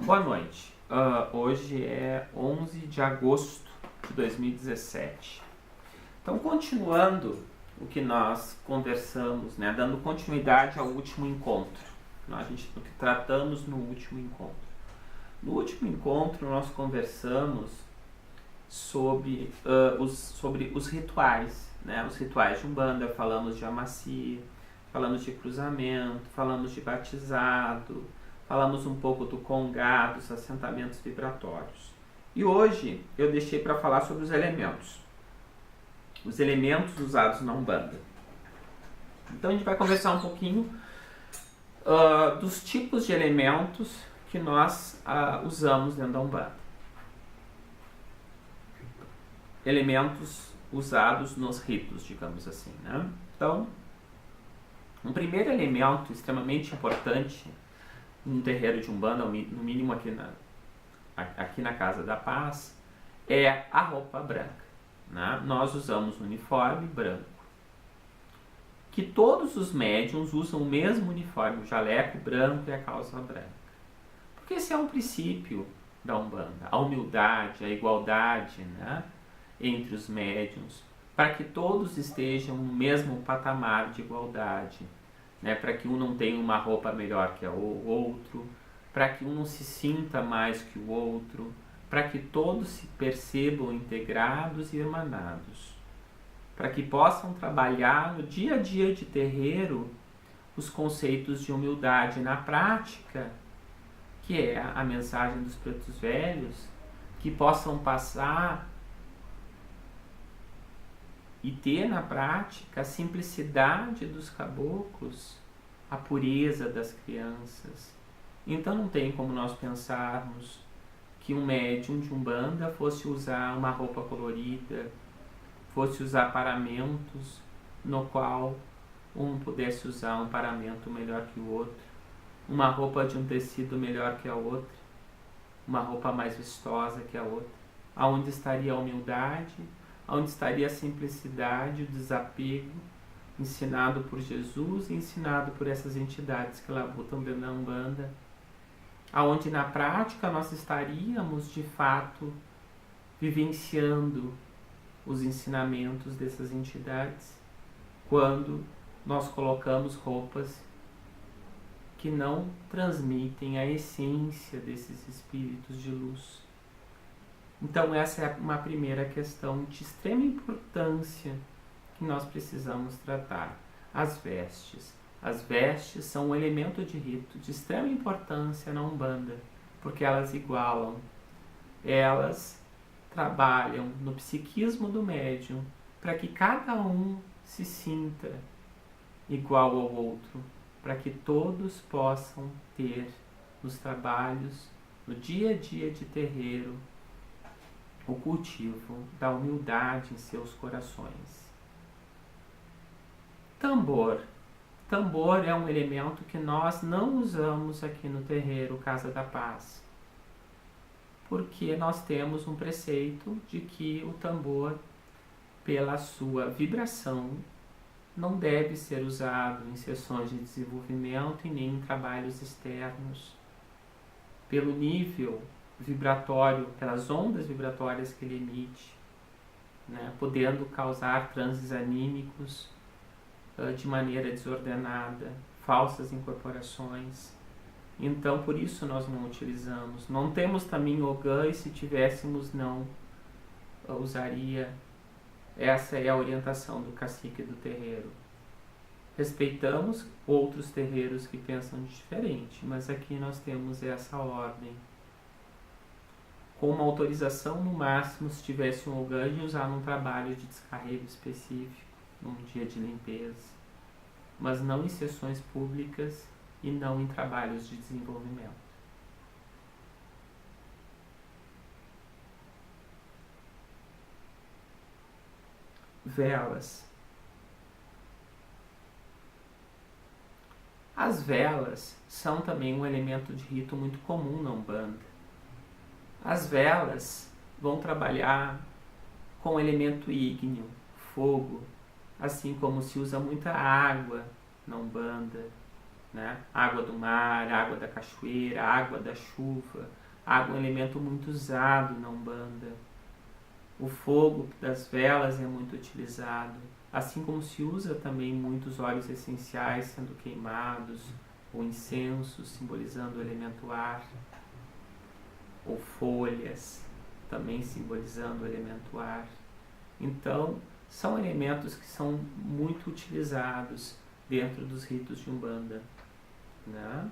Boa noite. Hoje é 11 de agosto de 2017. Então, continuando o que nós conversamos, né, dando continuidade ao último encontro, o que tratamos no último encontro. No último encontro, nós conversamos sobre os rituais, né, os rituais de Umbanda. Falamos de amacia, falamos de cruzamento, falamos de batizado, falamos um pouco do congá, dos assentamentos vibratórios. E hoje eu deixei para falar sobre os elementos usados na Umbanda. Então a gente vai conversar um pouquinho dos tipos de elementos que nós usamos dentro da Umbanda. Elementos usados nos ritos, digamos assim, né? Então, um primeiro elemento extremamente importante num terreiro de Umbanda, no mínimo aqui na Casa da Paz, é a roupa branca, né? Nós usamos o uniforme branco, que todos os médiuns usam o mesmo uniforme, o jaleco branco e a calça branca, porque esse é um princípio da Umbanda, a humildade, a igualdade, né, entre os médiuns, para que todos estejam no mesmo patamar de igualdade, né, para que um não tenha uma roupa melhor que o outro, para que um não se sinta mais que o outro, para que todos se percebam integrados e emanados, para que possam trabalhar no dia a dia de terreiro os conceitos de humildade na prática, que é a mensagem dos pretos velhos, que possam passar e ter na prática a simplicidade dos caboclos, a pureza das crianças. Então não tem como nós pensarmos que um médium de Umbanda fosse usar uma roupa colorida, fosse usar paramentos no qual um pudesse usar um paramento melhor que o outro, uma roupa de um tecido melhor que a outra, uma roupa mais vistosa que a outra. Aonde estaria a humildade? Onde estaria a simplicidade, o desapego, ensinado por Jesus e ensinado por essas entidades que labutam dentro da Umbanda, aonde na prática nós estaríamos de fato vivenciando os ensinamentos dessas entidades, quando nós colocamos roupas que não transmitem a essência desses espíritos de luz. Então essa é uma primeira questão de extrema importância que nós precisamos tratar. As vestes. As vestes são um elemento de rito de extrema importância na Umbanda, porque elas igualam, elas trabalham no psiquismo do médium para que cada um se sinta igual ao outro, para que todos possam ter nos trabalhos, no dia a dia de terreiro, o cultivo da humildade em seus corações. Tambor. Tambor é um elemento que nós não usamos aqui no terreiro Casa da Paz, porque nós temos um preceito de que o tambor, pela sua vibração, não deve ser usado em sessões de desenvolvimento e nem em trabalhos externos. Pelo nível vibratório, pelas ondas vibratórias que ele emite, né, podendo causar transes anímicos de maneira desordenada, falsas incorporações. Então, por isso nós não utilizamos. Não temos também ogã, e se tivéssemos não usaria. Essa é a orientação do cacique do terreiro. Respeitamos outros terreiros que pensam diferente, mas aqui nós temos essa ordem. Com uma autorização no máximo, se tivesse um ogã, de usar num trabalho de descarrego específico, num dia de limpeza, mas não em sessões públicas e não em trabalhos de desenvolvimento. Velas. As velas são também um elemento de rito muito comum na Umbanda. As velas vão trabalhar com o elemento ígneo, fogo, assim como se usa muita água na Umbanda, né? Água do mar, água da cachoeira, água da chuva. Água é um elemento muito usado na Umbanda. O fogo das velas é muito utilizado, assim como se usa também muitos óleos essenciais sendo queimados, ou incensos simbolizando o elemento ar, ou folhas também simbolizando o elemento ar. Então, são elementos que são muito utilizados dentro dos ritos de Umbanda, né?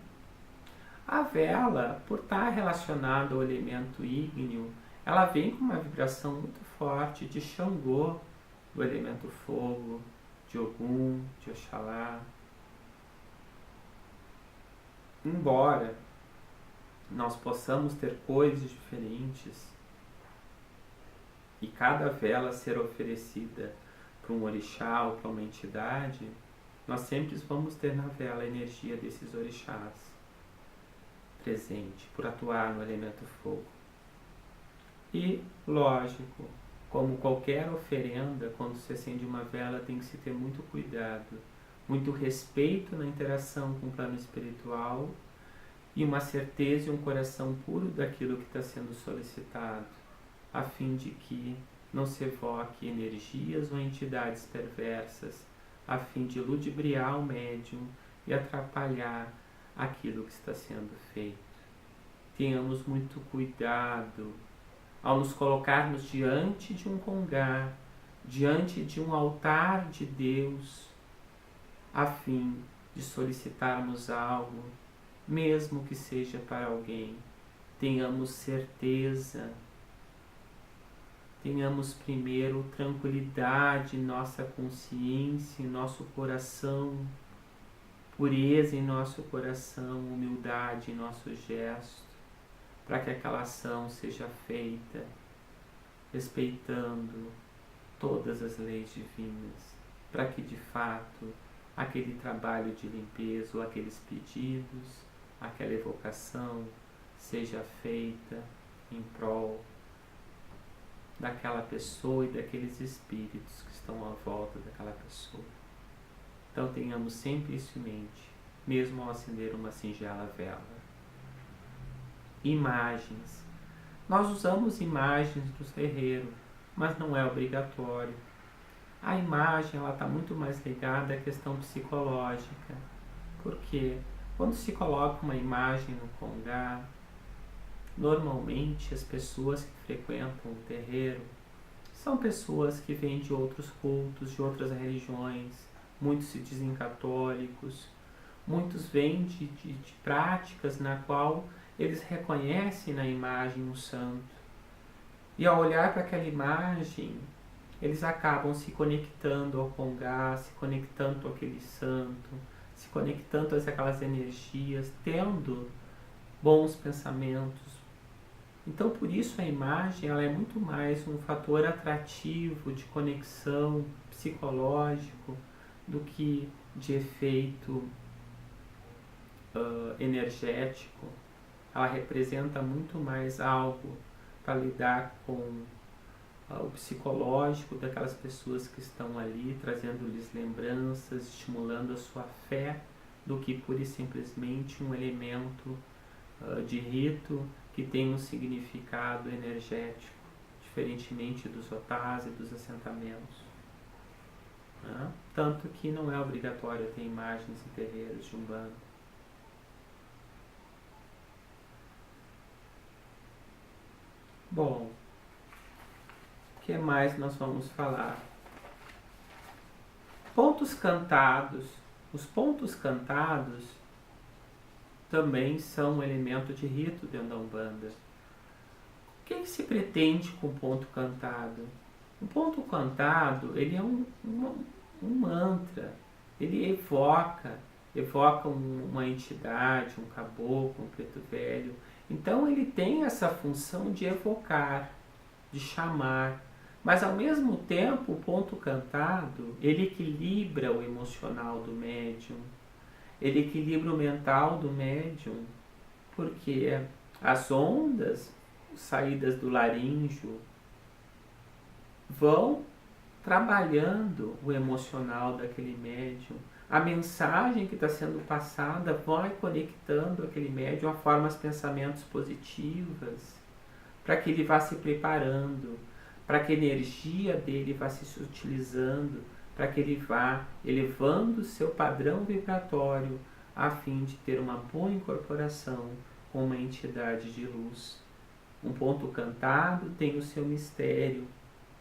A vela, por estar relacionada ao elemento ígneo, ela vem com uma vibração muito forte de Xangô, do elemento fogo, de Ogum, de Oxalá. Embora nós possamos ter cores diferentes e cada vela ser oferecida para um orixá ou para uma entidade, nós sempre vamos ter na vela a energia desses orixás presente, por atuar no elemento fogo. E, lógico, como qualquer oferenda, quando se acende uma vela, tem que se ter muito cuidado, muito respeito na interação com o plano espiritual e uma certeza e um coração puro daquilo que está sendo solicitado, a fim de que não se evoque energias ou entidades perversas, a fim de ludibriar o médium e atrapalhar aquilo que está sendo feito. Tenhamos muito cuidado ao nos colocarmos diante de um congá, diante de um altar de Deus, a fim de solicitarmos algo, mesmo que seja para alguém. Tenhamos certeza, tenhamos primeiro tranquilidade em nossa consciência, em nosso coração, pureza em nosso coração, humildade em nosso gesto, para que aquela ação seja feita respeitando todas as leis divinas, para que de fato aquele trabalho de limpeza ou aqueles pedidos, aquela evocação seja feita em prol daquela pessoa e daqueles espíritos que estão à volta daquela pessoa. Então tenhamos sempre isso em mente, mesmo ao acender uma singela vela. Imagens. Nós usamos imagens do terreiro, mas não é obrigatório. A imagem está muito mais ligada à questão psicológica. Porque quando se coloca uma imagem no congá, normalmente as pessoas que frequentam o terreiro são pessoas que vêm de outros cultos, de outras religiões. Muitos se dizem católicos, muitos vêm de práticas na qual eles reconhecem na imagem um santo. E ao olhar para aquela imagem, eles acabam se conectando ao congá, se conectando àquele santo, se conectando a aquelas energias, tendo bons pensamentos. Então, por isso a imagem ela é muito mais um fator atrativo de conexão psicológico do que de efeito energético. Ela representa muito mais algo para lidar com o psicológico daquelas pessoas que estão ali, trazendo-lhes lembranças, estimulando a sua fé, do que pura e simplesmente um elemento de rito que tem um significado energético, diferentemente dos otás e dos assentamentos. Né? Tanto que não é obrigatório ter imagens em terreiros de Umbanda. Bom, o que mais nós vamos falar? Pontos cantados. Os pontos cantados também são um elemento de rito dentro da Umbanda. O que se pretende com o ponto cantado? O ponto cantado, ele é um mantra. Ele evoca uma entidade, um caboclo, um preto velho. Então ele tem essa função de evocar, de chamar, mas ao mesmo tempo o ponto cantado, ele equilibra o emocional do médium, ele equilibra o mental do médium, porque as ondas saídas do laríngeo vão trabalhando o emocional daquele médium, a mensagem que está sendo passada vai conectando aquele médium a formas, pensamentos positivas, para que ele vá se preparando, para que a energia dele vá se utilizando, para que ele vá elevando o seu padrão vibratório, a fim de ter uma boa incorporação com uma entidade de luz. Um ponto cantado tem o seu mistério,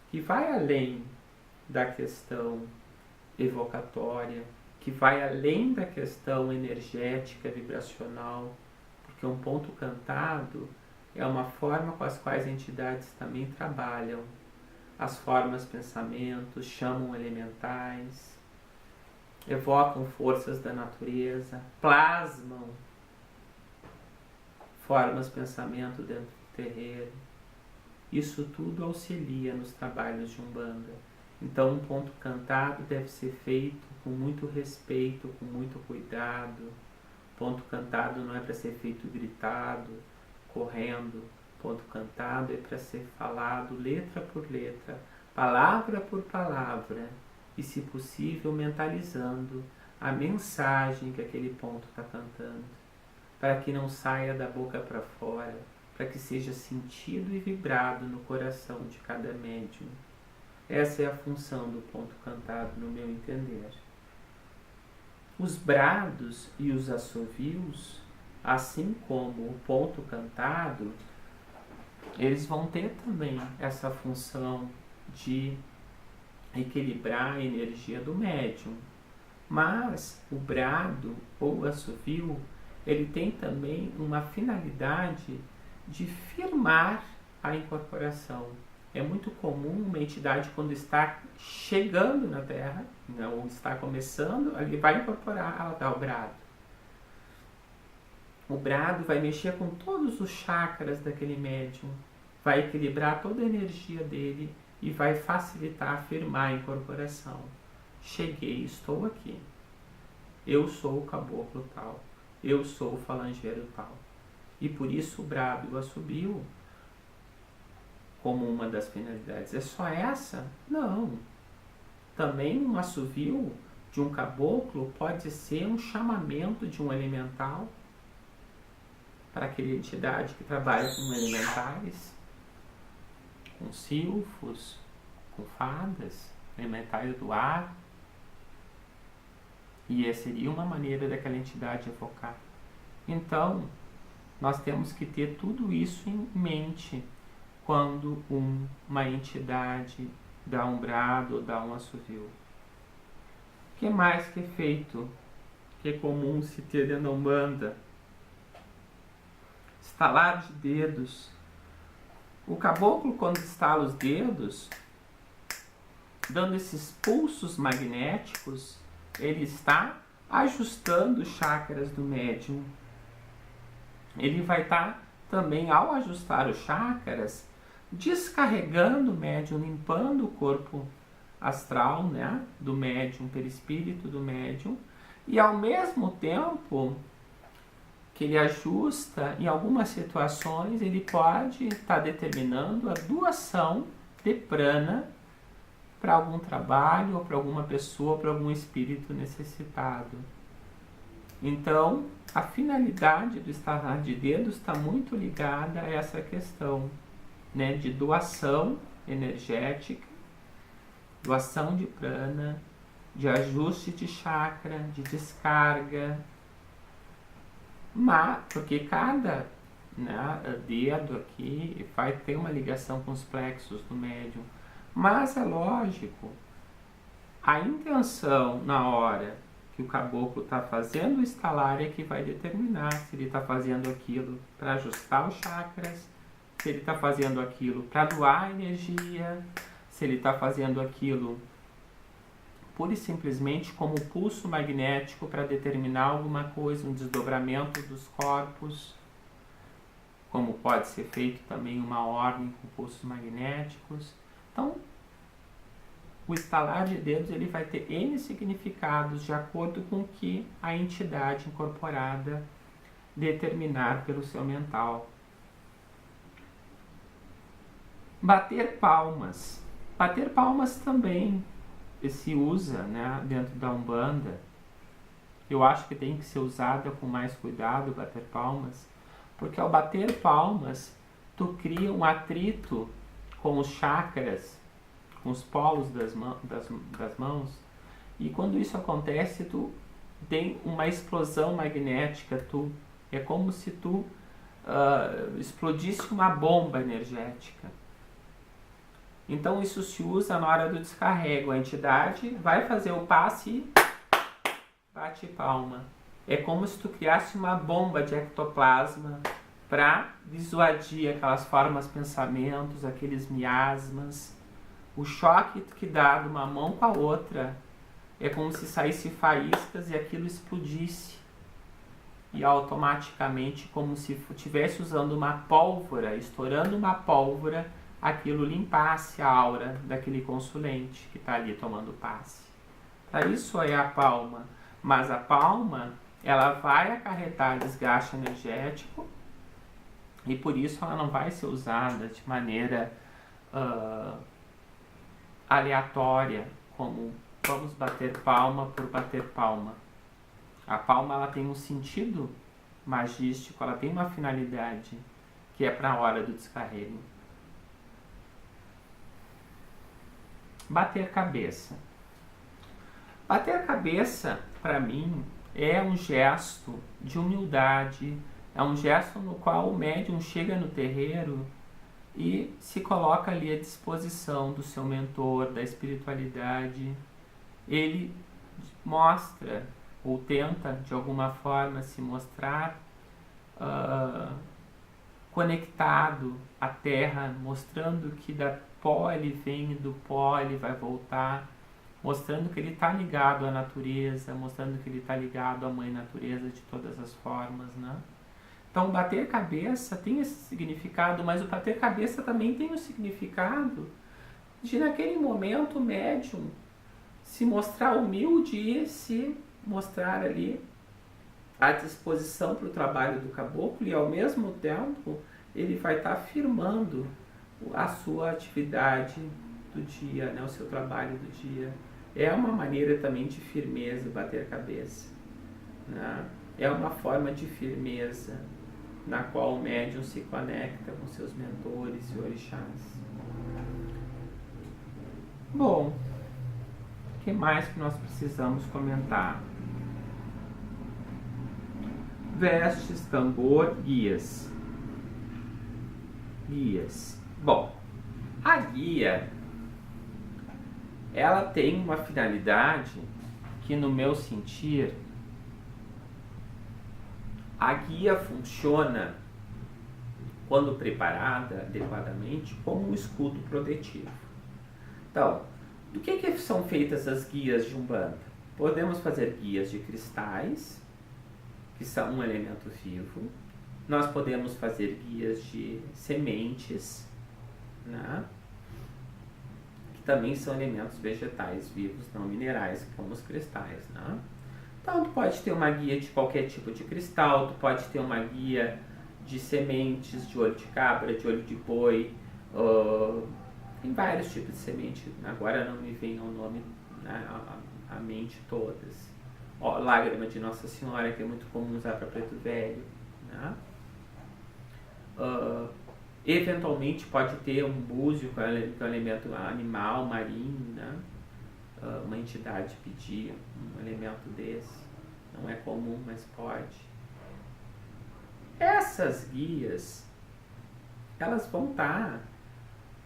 que vai além da questão evocatória, que vai além da questão energética, vibracional, porque um ponto cantado é uma forma com as quais entidades também trabalham. As formas, pensamentos, chamam elementais, evocam forças da natureza, plasmam formas, pensamento dentro do terreiro. Isso tudo auxilia nos trabalhos de Umbanda. Então, um ponto cantado deve ser feito com muito respeito, com muito cuidado. Ponto cantado não é para ser feito gritado, correndo. Ponto cantado é para ser falado letra por letra, palavra por palavra, e, se possível, mentalizando a mensagem que aquele ponto está cantando, para que não saia da boca para fora, para que seja sentido e vibrado no coração de cada médium. Essa é a função do ponto cantado, no meu entender. Os brados e os assovios, assim como o ponto cantado, eles vão ter também essa função de equilibrar a energia do médium. Mas o brado ou assovio, ele tem também uma finalidade de firmar a incorporação. É muito comum uma entidade, quando está chegando na Terra, ou está começando, ele vai incorporar, ela dá o brado. O brado vai mexer com todos os chakras daquele médium, vai equilibrar toda a energia dele e vai facilitar, firmar a incorporação. Cheguei, estou aqui. Eu sou o caboclo tal. Eu sou o falangeiro tal. E por isso o brado e o assobio, como uma das finalidades, é só essa? Não. Também um assovio de um caboclo pode ser um chamamento de um elemental para aquela entidade que trabalha com elementais, com silfos, com fadas, elementais do ar. E essa seria uma maneira daquela entidade evocar. Então, nós temos que ter tudo isso em mente quando uma entidade dá um brado ou dá um assovio. O que mais que é feito, que é comum se ter dentro da Umbanda? Estalar de dedos. O caboclo, quando estala os dedos, dando esses pulsos magnéticos, ele está ajustando os chakras do médium. Ele vai estar também, ao ajustar os chakras, descarregando o médium, limpando o corpo astral, né, do médium, perispírito do médium, e ao mesmo tempo que ele ajusta, em algumas situações ele pode estar determinando a doação de prana para algum trabalho, ou para alguma pessoa, para algum espírito necessitado. Então, a finalidade do estalar de dedos está muito ligada a essa questão, né, de doação energética, doação de prana, de ajuste de chakra, de descarga. Mas, porque cada, né, dedo aqui vai ter uma ligação com os plexos do médium. Mas é lógico, a intenção na hora que o caboclo está fazendo o estalar é que vai determinar se ele está fazendo aquilo para ajustar os chakras, se ele está fazendo aquilo para doar energia, se ele está fazendo aquilo pura e simplesmente como pulso magnético para determinar alguma coisa, um desdobramento dos corpos, como pode ser feito também uma ordem com pulsos magnéticos. Então, o estalar de dedos ele vai ter N significados de acordo com o que a entidade incorporada determinar pelo seu mental. Bater palmas. Bater palmas também se usa, né, dentro da Umbanda eu acho que tem que ser usada com mais cuidado, bater palmas, porque ao bater palmas, tu cria um atrito com os chakras, com os polos das mãos, e quando isso acontece, tu tem uma explosão magnética, é como se tu explodisse uma bomba energética. Então isso se usa na hora do descarrego. A entidade vai fazer o passe e bate palma. É como se tu criasse uma bomba de ectoplasma para disuadir aquelas formas, pensamentos, aqueles miasmas. O choque que dá de uma mão com a outra é como se saísse faíscas e aquilo explodisse. E automaticamente, como se estivesse usando uma pólvora, estourando uma pólvora, aquilo limpasse a aura daquele consulente que está ali tomando passe. Para isso é a palma. Mas a palma, ela vai acarretar desgaste energético e por isso ela não vai ser usada de maneira aleatória, como vamos bater palma por bater palma. A palma, ela tem um sentido magístico, ela tem uma finalidade, que é para a hora do descarrego. Bater cabeça. Bater cabeça, para mim, é um gesto de humildade, é um gesto no qual o médium chega no terreiro e se coloca ali à disposição do seu mentor, da espiritualidade. Ele mostra ou tenta de alguma forma se mostrar conectado à terra, mostrando que da pó ele vem e do pó ele vai voltar, mostrando que ele está ligado à natureza, mostrando que ele está ligado à mãe natureza de todas as formas, né? Então, bater cabeça tem esse significado, mas o bater cabeça também tem o significado de, naquele momento, o médium se mostrar humilde e se mostrar ali à disposição para o trabalho do caboclo, e ao mesmo tempo ele vai estar afirmando a sua atividade do dia, né, o seu trabalho do dia. É uma maneira também de firmeza bater cabeça, né? É uma forma de firmeza na qual o médium se conecta com seus mentores e orixás. Bom, o que mais que nós precisamos comentar? Vestes, tambor, guias. Guias. Bom, a guia, ela tem uma finalidade que, no meu sentir, a guia funciona, quando preparada adequadamente, como um escudo protetivo. Então, do que são feitas as guias de Umbanda? Podemos fazer guias de cristais, que são um elemento vivo. Nós podemos fazer guias de sementes, né? Que também são elementos vegetais vivos, não minerais, como os cristais, né? Então, tu pode ter uma guia de qualquer tipo de cristal, tu pode ter uma guia de sementes, de olho de cabra, de olho de boi, tem vários tipos de semente, agora não me vem ao nome, né, à mente todas. Lágrima de Nossa Senhora, que é muito comum usar para preto velho, né? Eventualmente pode ter um búzio, que é um elemento animal, marinho, né? Uma entidade pedir um elemento desse. Não é comum, mas pode. Essas guias, elas vão estar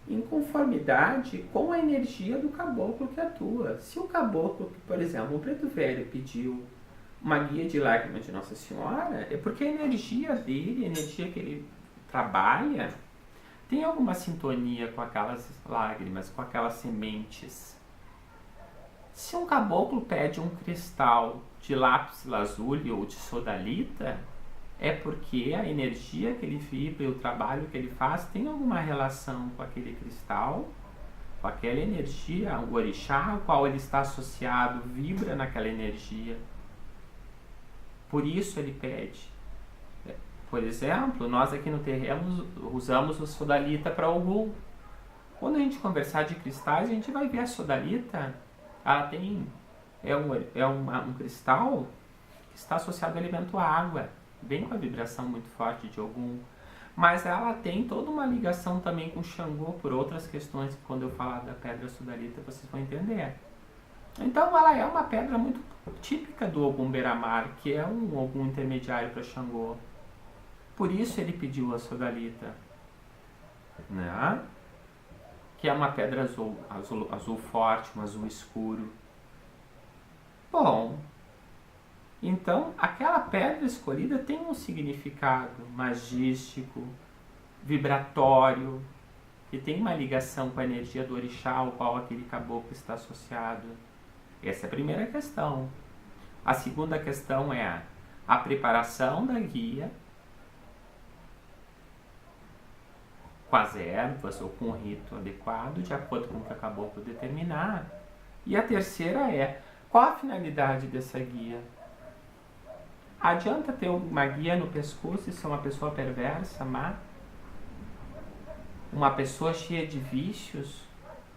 em conformidade com a energia do caboclo que atua. Se o caboclo, por exemplo, um preto velho pediu uma guia de lágrima de Nossa Senhora, é porque a energia dele, a energia que ele trabalha, tem alguma sintonia com aquelas lágrimas, com aquelas sementes. Se um caboclo pede um cristal de lápis lazuli ou de sodalita, é porque a energia que ele vibra e o trabalho que ele faz tem alguma relação com aquele cristal, com aquela energia, o orixá ao qual ele está associado vibra naquela energia. Por isso ele pede. Por exemplo, nós aqui no terreno usamos o sodalita para Ogum. Quando a gente conversar de cristais, a gente vai ver a sodalita. Ela tem um cristal está associado ao elemento água, bem com a vibração muito forte de Ogum. Mas ela tem toda uma ligação também com Xangô, por outras questões que quando eu falar da pedra sodalita vocês vão entender. Então ela é uma pedra muito típica do Ogum Beira-Mar, que é um Ogum intermediário para Xangô. Por isso ele pediu a sodalita, né? Que é uma pedra azul forte, um azul escuro. Bom, então aquela pedra escolhida tem um significado magístico, vibratório, que tem uma ligação com a energia do orixá ao qual aquele caboclo está associado. Essa é a primeira questão. A segunda questão é a preparação da guia com as ervas ou com o rito adequado, de acordo com o que o caboclo determinar. E a terceira é, qual a finalidade dessa guia? Adianta ter uma guia no pescoço e ser uma pessoa perversa, má? Uma pessoa cheia de vícios?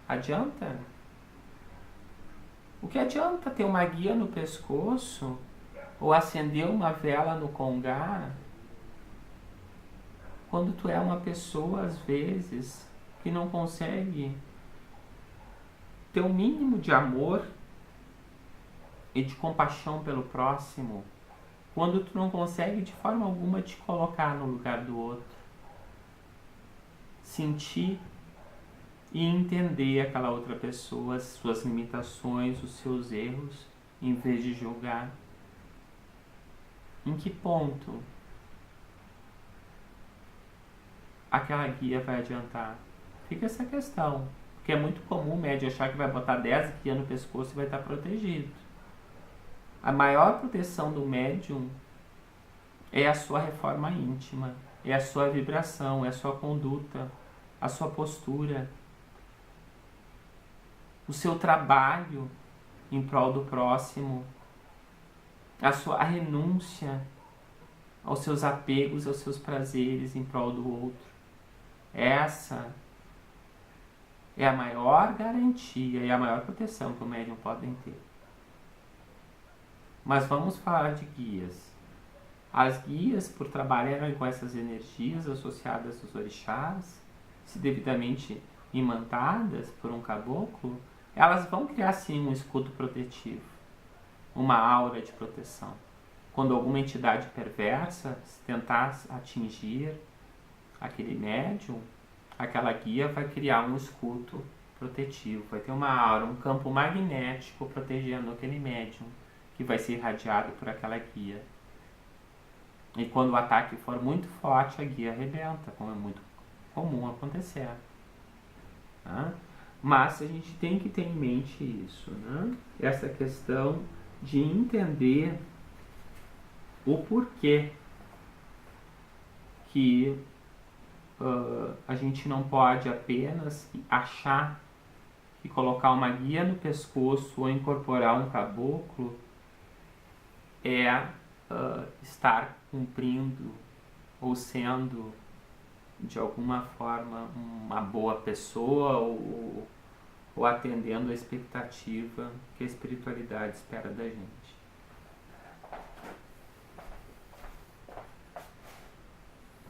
Adianta? O que adianta ter uma guia no pescoço ou acender uma vela no congá quando tu é uma pessoa, às vezes, que não consegue ter um mínimo de amor e de compaixão pelo próximo, quando tu não consegue de forma alguma te colocar no lugar do outro, sentir e entender aquela outra pessoa, as suas limitações, os seus erros, em vez de julgar? Em que ponto aquela guia vai adiantar? Fica essa questão, porque é muito comum o médium achar que vai botar 10 guias no pescoço e vai estar protegido. A maior proteção do médium é a sua reforma íntima, é a sua vibração, é a sua conduta, a sua postura, o seu trabalho em prol do próximo, a renúncia aos seus apegos, aos seus prazeres em prol do outro. Essa é a maior garantia e a maior proteção que o médium pode ter. Mas vamos falar de guias. As guias, por trabalharem com essas energias associadas aos orixás, se devidamente imantadas por um caboclo, elas vão criar sim um escudo protetivo, uma aura de proteção. Quando alguma entidade perversa tentar atingir aquele médium, aquela guia vai criar um escudo protetivo, vai ter uma aura, um campo magnético protegendo aquele médium, que vai ser irradiado por aquela guia. E quando o ataque for muito forte, a guia arrebenta, como é muito comum acontecer. Tá? Mas a gente tem que ter em mente isso, né? Essa questão de entender o porquê que a gente não pode apenas achar que colocar uma guia no pescoço ou incorporar um caboclo é estar cumprindo ou sendo de alguma forma uma boa pessoa ou atendendo a expectativa que a espiritualidade espera da gente.